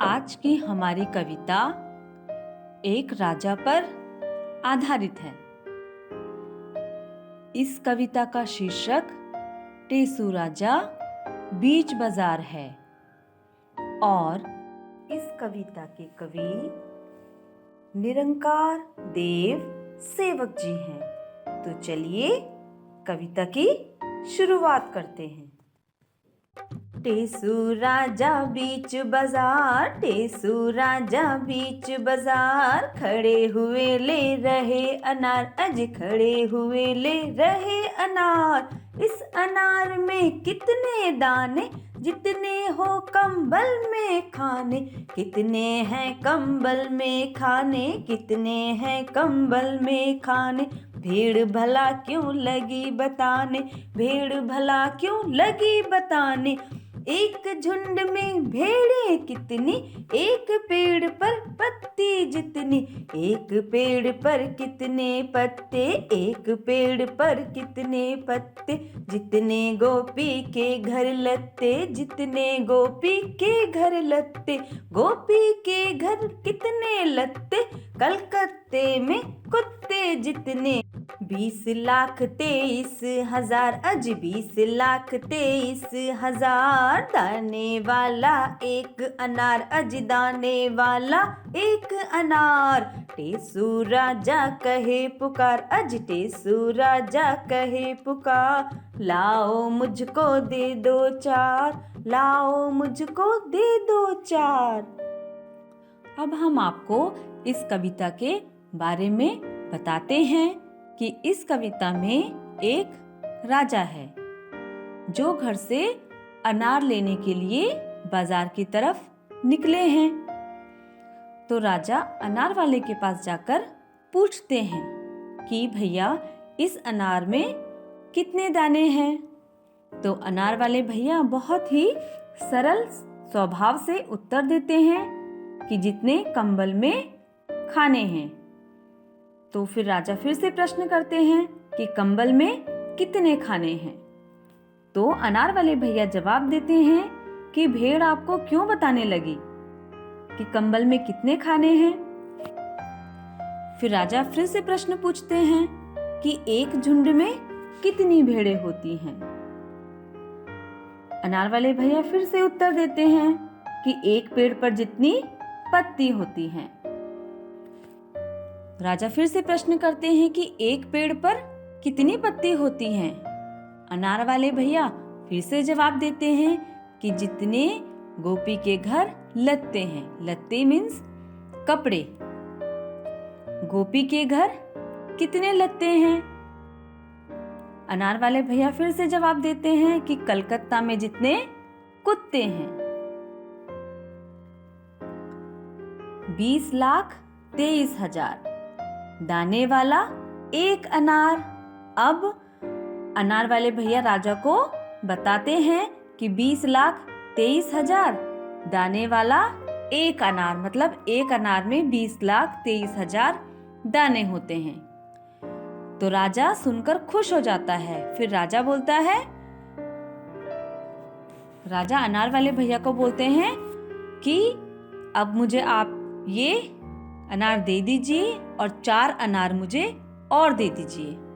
आज की हमारी कविता एक राजा पर आधारित है। इस कविता का शीर्षक टेसू राजा बीच बाजार है और इस कविता के कवि निरंकार देव सेवक जी हैं। तो चलिए कविता की शुरुआत करते हैं। टेसू राजा बीच बाजार, टेसू राजा बीच बाजार, खड़े हुए ले रहे अनार, अज खड़े हुए ले रहे अनार। इस अनार में कितने दाने, जितने हो कंबल में खाने, कितने हैं कंबल में खाने, कितने हैं कंबल में खाने। भेड़ भला क्यों लगी बताने, भेड़ भला क्यों लगी बताने। एक झुंड में भेड़ें कितनी, एक पेड़ पर पत्ती जितनी, एक पेड़ पर कितने पत्ते, एक पेड़ पर कितने पत्ते। जितने गोपी के घर लत्ते, जितने गोपी के घर लत्ते, गोपी के घर कितने लत्ते, कलकत्ते में कुत्ते जितने। 20,23,000, अज 20,23,000, दाने वाला एक अनार, अज दाने वाला एक अनार। टेसू राजा कहे पुकार, अज टेसू राजा कहे पुकार, लाओ मुझको दे दो चार, लाओ मुझको दे दो चार। अब हम आपको इस कविता के बारे में बताते हैं कि इस कविता में एक राजा है जो घर से अनार लेने के लिए बाजार की तरफ निकले हैं। तो राजा अनार वाले के पास जाकर पूछते हैं कि भैया इस अनार में कितने दाने हैं। तो अनार वाले भैया बहुत ही सरल स्वभाव से उत्तर देते हैं कि जितने कंबल में खाने हैं। तो फिर राजा फिर से प्रश्न करते हैं कि कंबल में कितने खाने हैं। तो अनार वाले भैया जवाब देते हैं कि भेड़ आपको क्यों बताने लगी कि कंबल में कितने खाने हैं। फिर राजा फिर से प्रश्न पूछते हैं कि एक झुंड में कितनी भेड़ें होती हैं। अनार वाले भैया फिर से उत्तर देते हैं कि एक पेड़ पर जितनी पत्ती होती हैं। राजा फिर से प्रश्न करते हैं कि एक पेड़ पर कितनी पत्ती होती हैं। अनार वाले भैया फिर से जवाब देते हैं कि जितने गोपी के घर लत्ते हैं, लत्ते मीन्स कपड़े, गोपी के घर कितने लत्ते हैं। अनार वाले भैया फिर से जवाब देते हैं कि कलकत्ता में जितने कुत्ते हैं। 20,23,000, दाने वाला एक अनार। अब अनार वाले भैया राजा को बताते हैं कि 20,23,000, दाने वाला एक अनार, मतलब एक अनार में 20,23,000 दाने होते हैं। तो राजा सुनकर खुश हो जाता है। फिर राजा बोलता है, राजा अनार वाले भैया को बोलते हैं कि अब मुझे आप ये अनार दे दीजिए और 4 अनार मुझे और दे दीजिए।